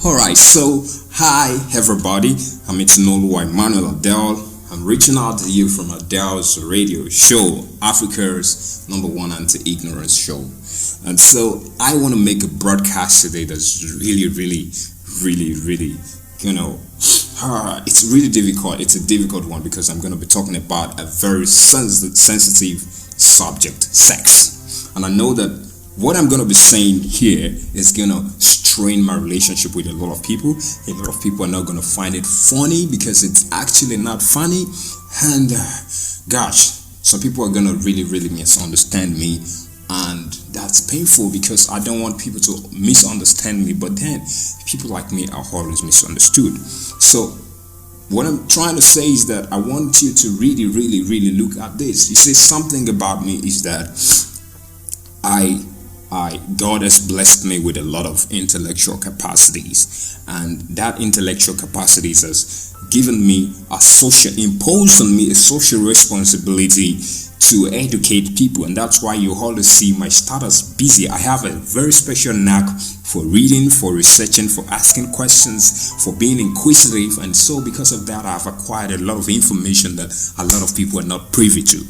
Alright, so hi everybody. I'm Itinolu Emmanuel Adel. I'm reaching out to you from Adel's radio show, Africa's #1 anti-ignorance show. And so I want to make a broadcast today that's really, it's really difficult. It's a difficult one because I'm going to be talking about a very sensitive subject, sex. And I know that what I'm going to be saying here is going to strain my relationship with a lot of people. A lot of people are not going to find it funny because it's actually not funny. And gosh, some people are going to really misunderstand me. And that's painful because I don't want people to misunderstand me. But then people like me are always misunderstood. So what I'm trying to say is that I want you to really look at this. You see, something about me is that God has blessed me with a lot of intellectual capacities, and that intellectual capacities has imposed on me a social responsibility to educate people, and that's why you always see my status busy. I have a very special knack for reading, for researching, for asking questions, for being inquisitive, and so because of that I've acquired a lot of information that a lot of people are not privy to.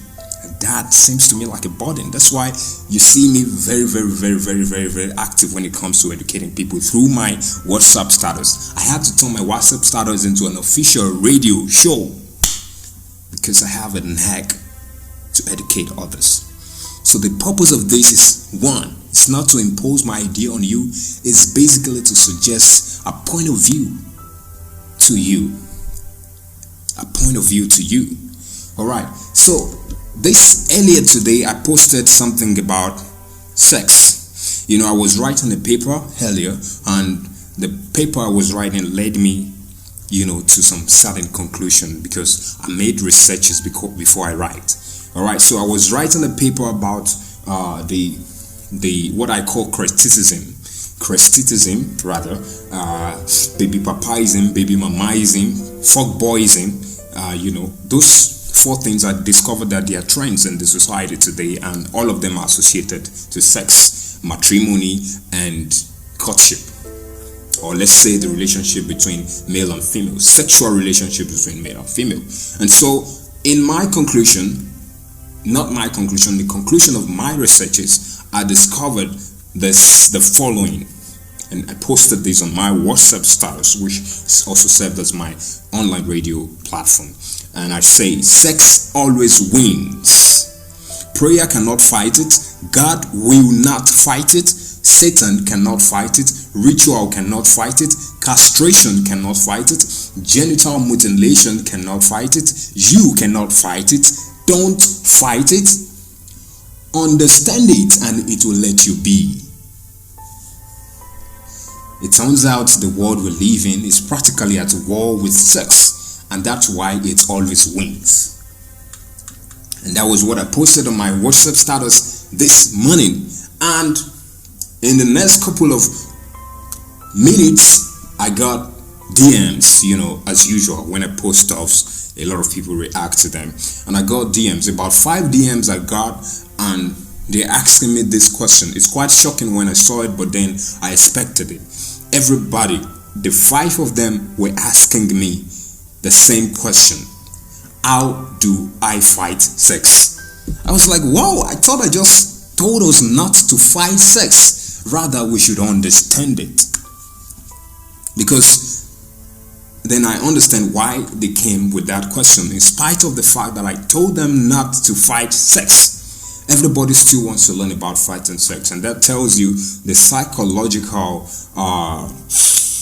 That seems to me like a burden. That's why you see me very active when it comes to educating people through my WhatsApp status. I had to turn my WhatsApp status into an official radio show because I have a knack to educate others. So the purpose of this is, one, it's not to impose my idea on you. It's basically to suggest a point of view to you. A point of view to you. Alright, so this earlier today I posted something about sex. I was writing a paper earlier, and the paper I was writing led me to some certain conclusion because I made researches before I write. Alright, so I was writing a paper about the what I call criticism, baby papaism, baby mamaism, fuckboyism, those four things I discovered that they are trends in the society today, and all of them are associated to sex, matrimony, and courtship, or let's say the relationship between male and female, sexual relationship between male and female. And so in my conclusion, the conclusion of my researches, I discovered the following, and I posted this on my WhatsApp status, which also served as my online radio platform. And I say, sex always wins. Prayer cannot fight it. God will not fight it. Satan cannot fight it. Ritual cannot fight it. Castration cannot fight it. Genital mutilation cannot fight it. You cannot fight it. Don't fight it. Understand it, and it will let you be. It turns out the world we live in is practically at war with sex. And that's why it always wins. And that was what I posted on my WhatsApp status this morning. And in the next couple of minutes, I got DMs, as usual. When I post stuff, a lot of people react to them. And I got DMs, about 5 DMs I got, and they're asking me this question. It's quite shocking when I saw it, but then I expected it. Everybody, the 5 of them were asking me the same question: how do I fight sex? I was like, wow, I thought I just told us not to fight sex. Rather, we should understand it. Because then I understand why they came with that question. In spite of the fact that I told them not to fight sex, everybody still wants to learn about fighting sex. And that tells you the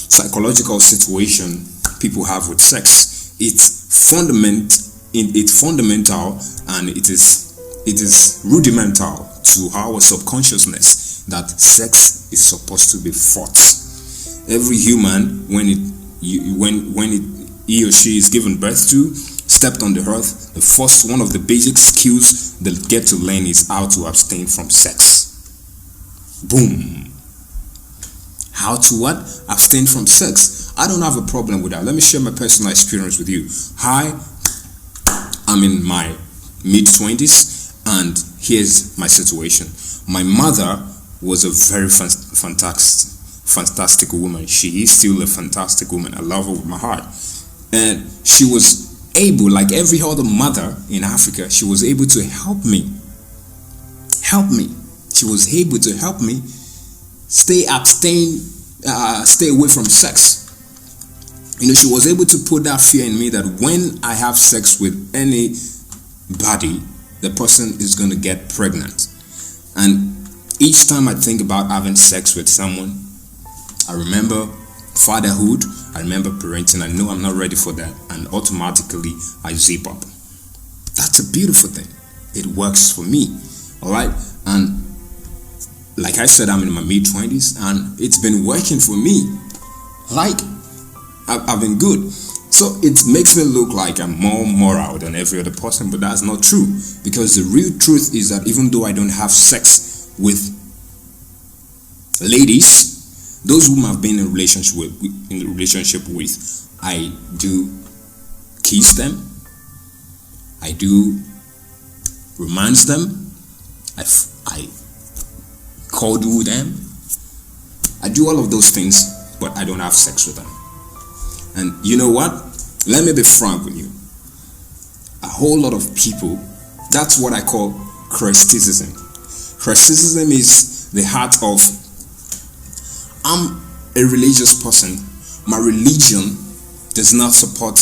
psychological situation people have with sex. It's fundamental, and it is rudimental to our subconsciousness that sex is supposed to be fought. Every human, when he or she is given birth to, stepped on the earth, the first one of the basic skills they'll get to learn is how to abstain from sex. Boom. How to what? Abstain from sex. I don't have a problem with that. Let me share my personal experience with you. I'm in my mid-20s, and here's my situation. My mother was a very fantastic fantastic woman. She is still a fantastic woman. I love her with my heart. And she was able, like every other mother in Africa, she was able to help me. She was able to help me stay away from sex. She was able to put that fear in me that when I have sex with anybody, the person is going to get pregnant. And each time I think about having sex with someone, I remember fatherhood, I remember parenting. I know I'm not ready for that, and automatically I zip up. That's a beautiful thing. It works for me. All right. And like I said, I'm in my mid-20s and it's been working for me. Like, I've been good. So it makes me look like I'm more moral than every other person, but that's not true. Because the real truth is that even though I don't have sex with ladies, those whom I've been in a relationship with, I do kiss them, I do romance them, I cuddle them, I do all of those things, but I don't have sex with them. And you know what? Let me be frank with you. A whole lot of people, that's what I call Christicism. Christicism is the heart of, I'm a religious person. My religion does not support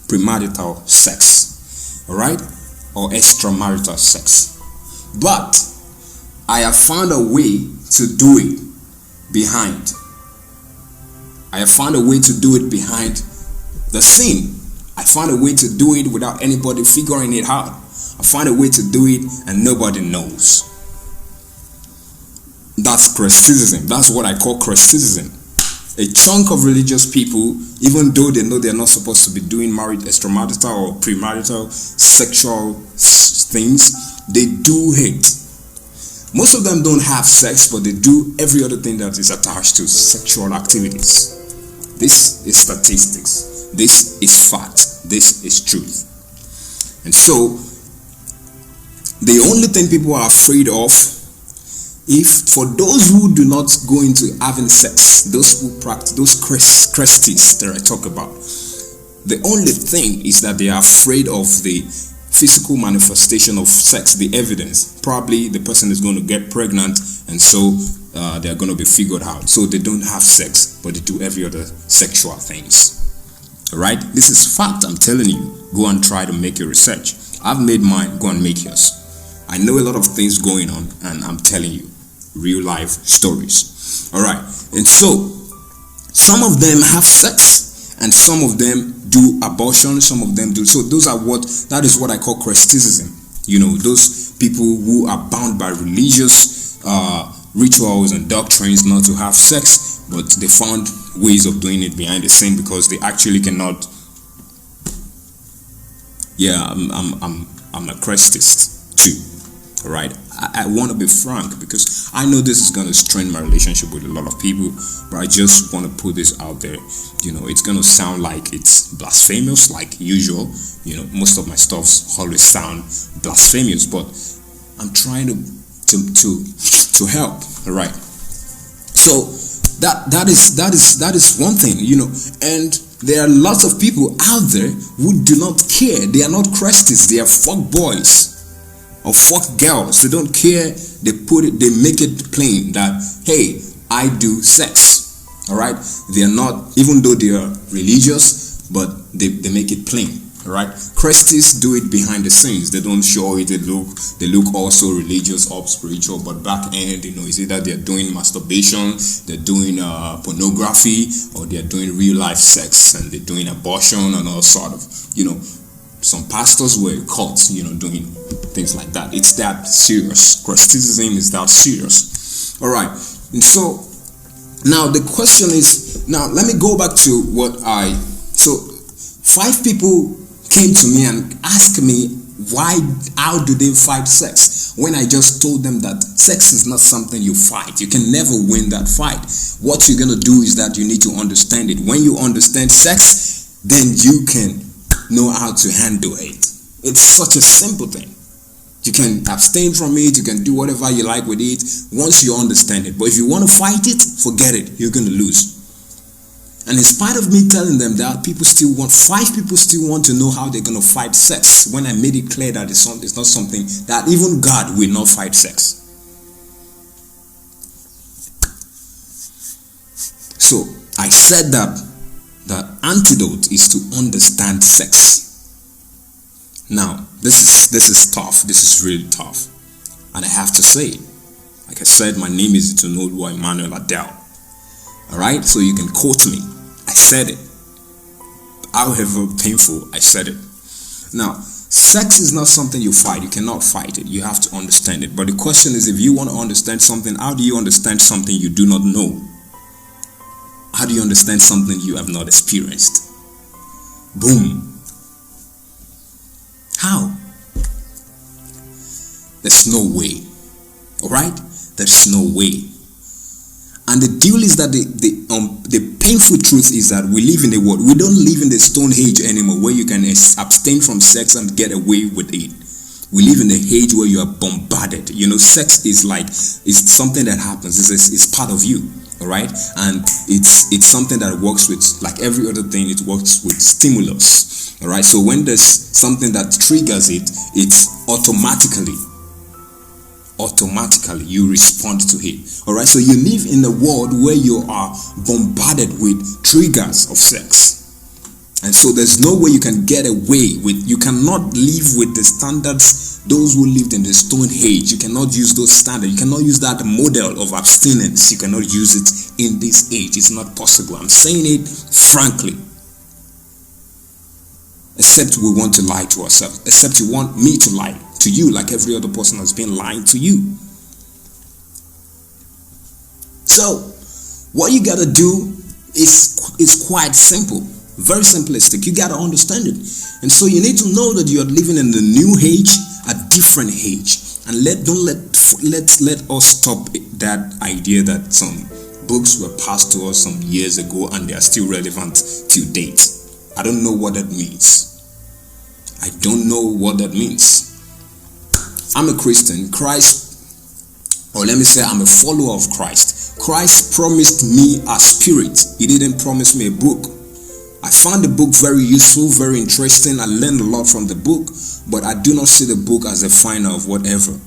premarital sex, all right, or extramarital sex. But I have found a way to do it behind. I have found a way to do it behind the scene. I found a way to do it without anybody figuring it out. I found a way to do it and nobody knows. That's Christicism. That's what I call Christicism. A chunk of religious people, even though they know they're not supposed to be doing extramarital or premarital sexual things, they do it. Most of them don't have sex, but they do every other thing that is attached to sexual activities. This is statistics. This is fact. This is truth. And so, the only thing people are afraid of, if for those who do not go into having sex, those who practice, those Christies that I talk about, the only thing is that they are afraid of the physical manifestation of sex, the evidence. Probably the person is going to get pregnant, and so they're going to be figured out. So they don't have sex, but they do every other sexual things. All right? This is fact, I'm telling you. Go and try to make your research. I've made mine. Go and make yours. I know a lot of things going on, and I'm telling you real life stories. All right? And so some of them have sex, and some of them do abortion, some of them do. So that is what I call Christicism. Those people who are bound by religious rituals and doctrines not to have sex, but they found ways of doing it behind the scene because they actually cannot. Yeah, I'm a Christist too. All right, I want to be frank because I know this is going to strain my relationship with a lot of people, but I just want to put this out there. It's going to sound like it's blasphemous like usual. Most of my stuffs always sound blasphemous, but I'm trying to help. All right. So that is one thing, and there are lots of people out there who do not care. They are not Christies. They are fuck boys or fuck girls. They don't care. They make it plain that, hey, I do sex. All right. They are not, even though they are religious, but they make it plain. All right. Christies do it behind the scenes. They don't show it. They look also religious or spiritual, but back end, is either they're doing masturbation, they're doing pornography, or they're doing real life sex, and they're doing abortion and all sort of, some pastors were caught, doing things like that. It's that serious. Christicism is that serious. All right. And so now the question is, now let me go back to so 5 people came to me and asked me how do they fight sex, when I just told them that sex is not something you fight. You can never win that fight. What you're going to do is that you need to understand it. When you understand sex, then you can know how to handle it. It's such a simple thing. You can abstain from it, you can do whatever you like with it once you understand it. But if you want to fight it, forget it, you're going to lose. And in spite of me telling them that, 5 people still want to know how they're going to fight sex, when I made it clear that it's not something that even God will not fight sex. So I said that the antidote is to understand sex. Now, this is tough. This is really tough. And I have to say it. Like I said, my name is Itonolua Emmanuel Adel. Alright? So you can quote me. I said it. However painful, I said it. Now, sex is not something you fight. You cannot fight it. You have to understand it. But the question is, if you want to understand something, how do you understand something you do not know? How do you understand something you have not experienced? Boom. How? There's no way. Alright? There's no way. And the deal is that the painful truth is that we live in a world. We don't live in the Stone Age anymore, where you can abstain from sex and get away with it. We live in the age where you are bombarded. You know, sex is something that happens. It's part of you. Alright? And it's something that works with, like every other thing, it works with stimulus. Alright, so when there's something that triggers it, it's automatically you respond to it. Alright, so you live in a world where you are bombarded with triggers of sex. And so there's no way you can get away with, you cannot live with the standards, those who lived in the Stone Age. You cannot use those standards. You cannot use that model of abstinence. You cannot use it in this age. It's not possible. I'm saying it frankly. Except we want to lie to ourselves. Except you want me to lie to you like every other person has been lying to you. So, what you gotta do is quite simple. Very simplistic. You gotta understand it. And so you need to know that you are living in the new age, a different age. And don't let us stop that idea that some books were passed to us some years ago and they are still relevant to date. I don't know what that means. I don't know what that means. I'm a Christian. I'm a follower of Christ. Christ promised me a spirit. He didn't promise me a book. I found the book very useful, very interesting. I learned a lot from the book, but I do not see the book as a final of whatever.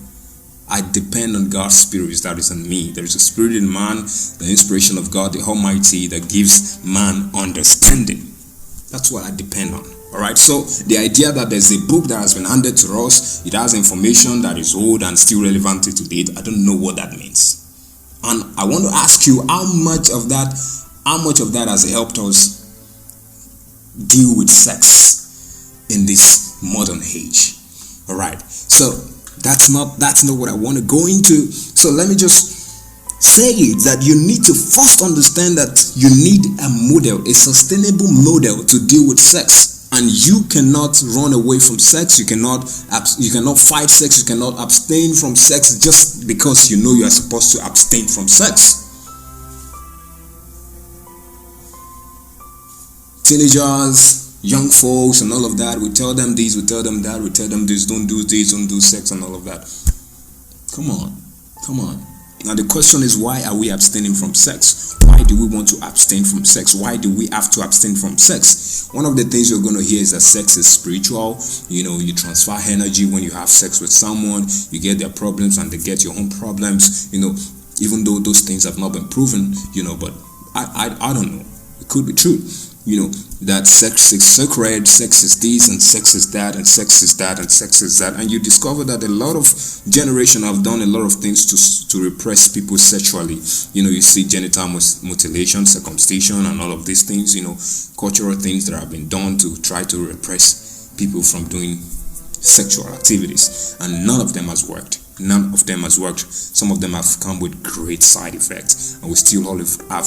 I depend on God's spirit that is in me. There is a spirit in man, the inspiration of God, the Almighty, that gives man understanding. That's what I depend on. Alright, so the idea that there's a book that has been handed to us, it has information that is old and still relevant to date, I don't know what that means. And I want to ask you, how much of that has helped us deal with sex in this modern age? Alright, so that's not what I want to go into. So let me just say it, that you need to first understand that you need a model, a sustainable model to deal with sex. And you cannot run away from sex. You cannot fight sex. You cannot abstain from sex just because you know you are supposed to abstain from sex. Teenagers, young folks, and all of that, we tell them this, we tell them that, we tell them this, don't do this, don't do sex, and all of that. Come on. Now the question is, why are we abstaining from sex? Why do we want to abstain from sex? Why do we have to abstain from sex? One of the things you're going to hear is that sex is spiritual. You know, you transfer energy when you have sex with someone. You get their problems and they get your own problems. You know, even though those things have not been proven, you know, but I don't know. It could be true. You know, that sex is sacred, sex is this, and sex is that, and sex is that, and sex is that. And you discover that a lot of generation have done a lot of things to repress people sexually. You know, you see genital mutilation, circumcision, and all of these things, you know, cultural things that have been done to try to repress people from doing sexual activities. And none of them has worked. None of them has worked. Some of them have come with great side effects, and we still always have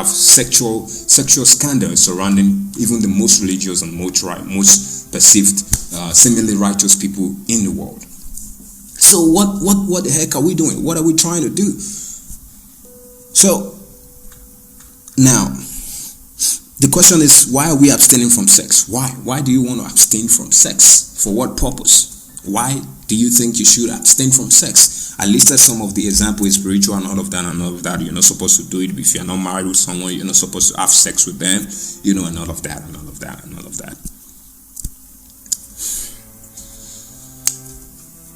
sexual scandals surrounding even the most religious and most perceived seemingly righteous people in the world. So what the heck are we doing? What are we trying to do? So now the question is, why are we abstaining from sex? Why do you want to abstain from sex? For what purpose? Why do you think you should abstain from sex? I listed some of the examples, spiritual and all of that and all of that. You're not supposed to do it if you're not married with someone. You're not supposed to have sex with them, and all of that and all of that and all of that.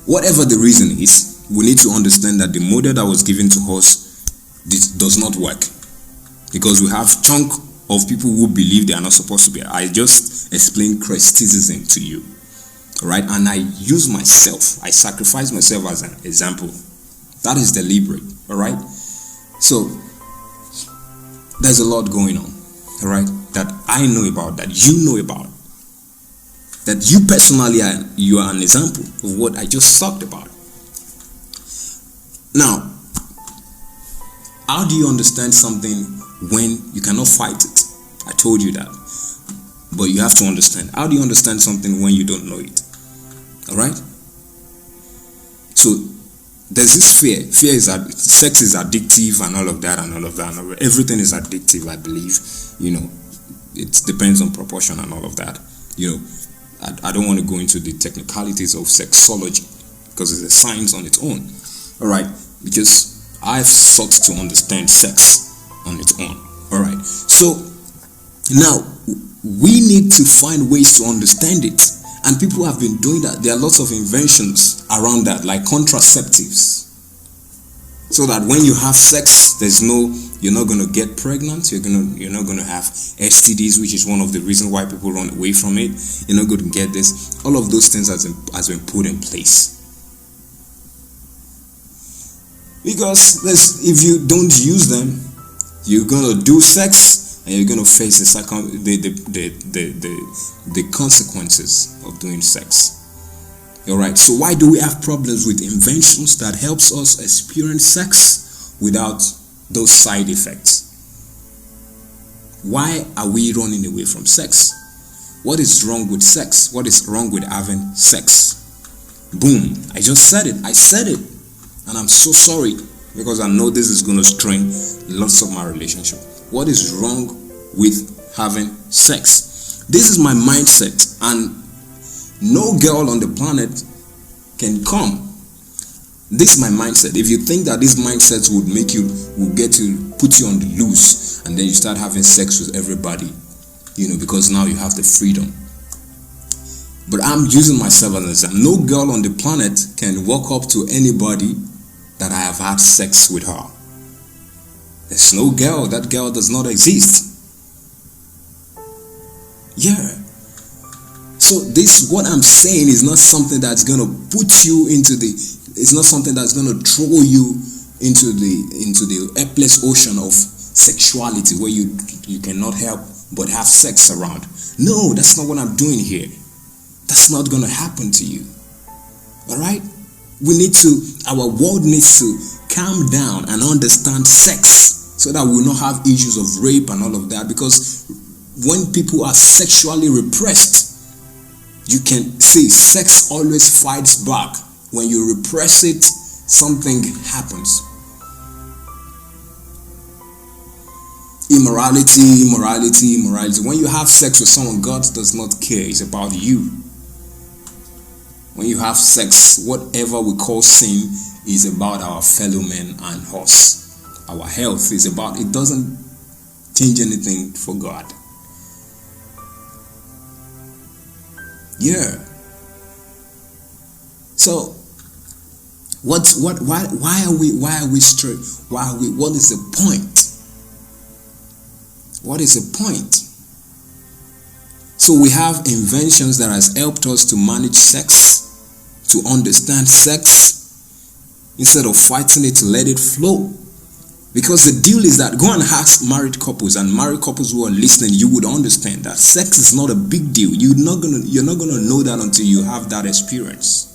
Whatever the reason is, we need to understand that the model that was given to us does not work, because we have chunk of people who believe they are not supposed to be. I just explained Christicism to you, right? And I use myself, I sacrifice myself as an example. That is deliberate, all right? So there's a lot going on, all right, that I know about, that you know about, that you personally you are an example of what I just talked about. Now, how do you understand something when you cannot fight it? I told you that, but you have to understand. How do you understand something when you don't know it? All right. So there's this fear. Fear is that sex is addictive and all of that and all of that. Everything is addictive, I believe. It depends on proportion and all of that. I don't want to go into the technicalities of sexology because it's a science on its own. All right, because I've sought to understand sex on its own. All right, so now we need to find ways to understand it, and people have been doing that. There are lots of inventions around that, like contraceptives, so that when you have sex, you're not going to get pregnant. You're not going to have STDs, which is one of the reasons why people run away from it. You're not going to get this. All of those things has been put in place. Because if you don't use them, you're going to do sex and you're going to face the consequences of doing sex. All right. So why do we have problems with inventions that helps us experience sex without those side effects? Why are we running away from sex? What is wrong with sex? What is wrong with having sex? Boom. I just said it. I said it. And I'm so sorry, because I know this is going to strain lots of my relationship. What is wrong with having sex? This is my mindset, and no girl on the planet can come. This is my mindset. If you think that this mindset will put you on the loose, and then you start having sex with everybody, because now you have the freedom. But I'm using myself as an example. No girl on the planet can walk up to anybody that I have had sex with her. There's no girl. That girl does not exist. Yeah. So what I'm saying is not something that's going to put you it's not something that's going to throw you into the helpless ocean of sexuality where you cannot help but have sex around. No, that's not what I'm doing here. That's not going to happen to you. All right? Our world needs to calm down and understand sex so that we will not have issues of rape and all of that, because when people are sexually repressed, you can see sex always fights back. When you repress it, something happens. Immorality. When you have sex with someone, God does not care. It's about you. When you have sex, whatever we call sin is about our fellow men and us. Our health is about, it doesn't change anything for God. Yeah. So why are we straight? What is the point? What is the point? So we have inventions that has helped us to manage sex, to understand sex, instead of fighting it, to let it flow. Because the deal is that, go and ask married couples, and married couples who are listening, you would understand that sex is not a big deal. You're not gonna know that until you have that experience.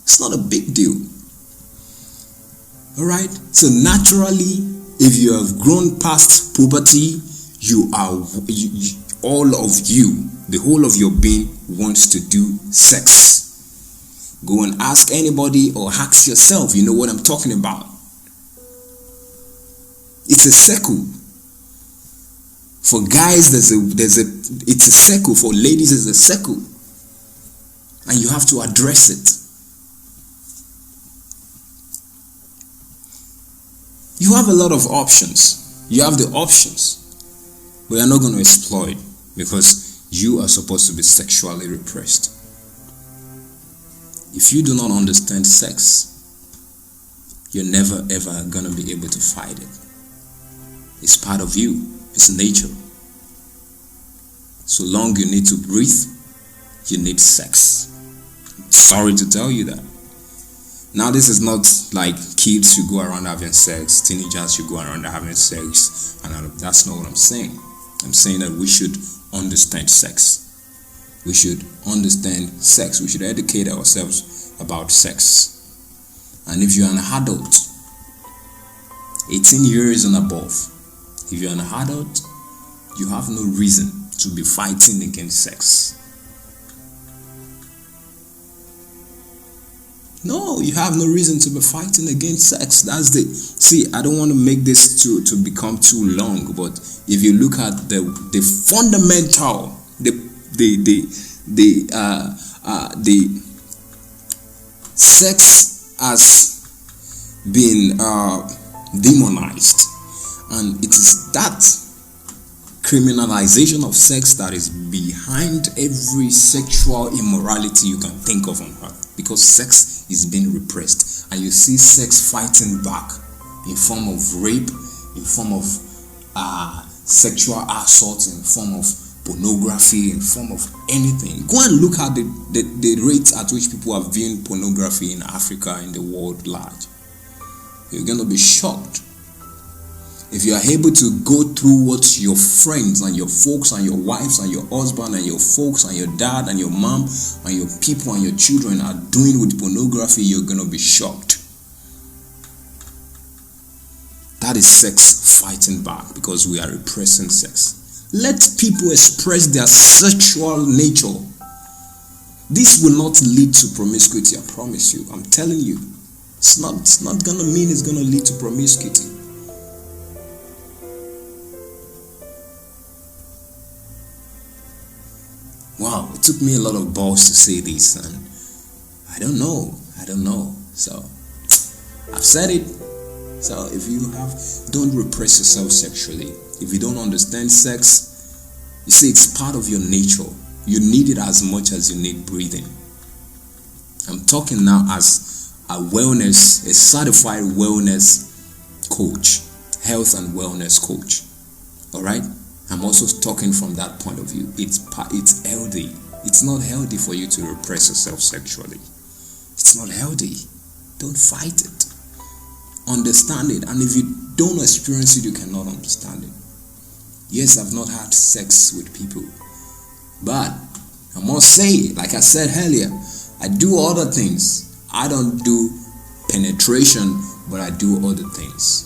It's not a big deal. All right. So naturally, if you have grown past puberty, all of you, the whole of your being wants to do sex. Go and ask anybody or ask yourself. You know what I'm talking about. It's a circle. For guys, it's a circle. For ladies, it's a circle. And you have to address it. have a lot of options. You have the options, but you're not going to exploit because you are supposed to be sexually repressed. If you do not understand sex, you're never ever gonna be able to fight it. It's part of you. It's nature. So long you need to breathe, you need sex. Sorry to tell you that. Now this is not like kids should go around having sex, teenagers should go around having sex, and that's not what I'm saying. I'm saying that we should understand sex. We should understand sex. We should educate ourselves about sex. And if you're an adult, 18 years and above, if you're an adult, you have no reason to be fighting against sex. No, you have no reason to be fighting against sex. See, I don't want to make this to become too long, but if you look at the fundamental, the sex has been demonized, and it is that criminalization of sex that is behind every sexual immorality you can think of on earth, because sex is being repressed, and you see sex fighting back in form of rape, in form of sexual assault, in form of pornography, in form of anything. Go and look at the rates at which people are viewing pornography in Africa, in the world large. You're going to be shocked. If you are able to go through what your friends and your folks and your wives and your husband and your folks and your dad and your mom and your people and your children are doing with pornography, you're going to be shocked. That is sex fighting back, because we are repressing sex. Let people express their sexual nature. This will not lead to promiscuity, I promise you. I'm telling you. It's not going to mean it's going to lead to promiscuity. Wow, it took me a lot of balls to say this, and I don't know. So, I've said it. So, if you don't repress yourself sexually. If you don't understand sex, you see, it's part of your nature. You need it as much as you need breathing. I'm talking now as a certified wellness coach, health and wellness coach. All right? I'm also talking from that point of view. It's healthy. It's not healthy for you to repress yourself sexually. It's not healthy. Don't fight it. Understand it. And if you don't experience it, you cannot understand it. Yes, I've not had sex with people, but I must say, like I said earlier, I do other things. I don't do penetration, but I do other things.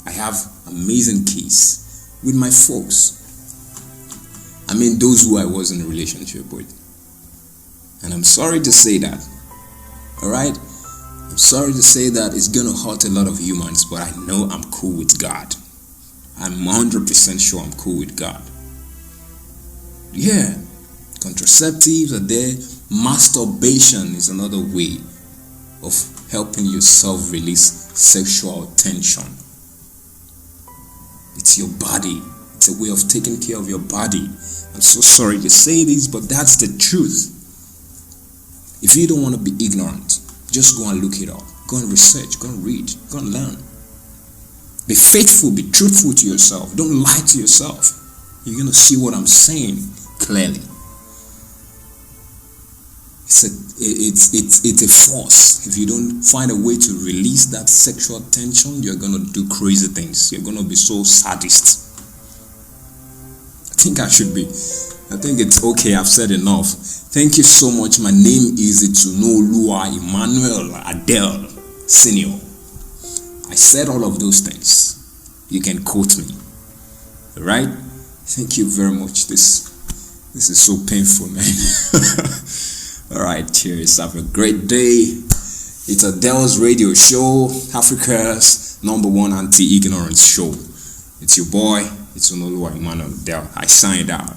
I have amazing kiss with my folks. I mean, those who I was in a relationship with. And I'm sorry to say that. Alright? I'm sorry to say that it's going to hurt a lot of humans, but I know I'm cool with God. I'm 100% sure I'm cool with God. Yeah. Contraceptives are there. Masturbation is another way of helping yourself release sexual tension. It's your body. It's a way of taking care of your body. I'm so sorry to say this, but that's the truth. If you don't want to be ignorant, just go and look it up. Go and research. Go and read. Go and learn. Be faithful. Be truthful to yourself. Don't lie to yourself. You're going to see what I'm saying clearly. It's a force. If you don't find a way to release that sexual tension, you're going to do crazy things. You're going to be so sadist. I think it's okay. I've said enough. Thank you so much. My name is Itunolua Emmanuel Adel Senior. I said all of those things. You can quote me. Alright? Thank you very much. This is so painful, man. Alright, cheers. Have a great day. It's Adel's radio show, Africa's #1 anti-ignorance show. It's your boy, Itunolua Emmanuel Adel. I signed out.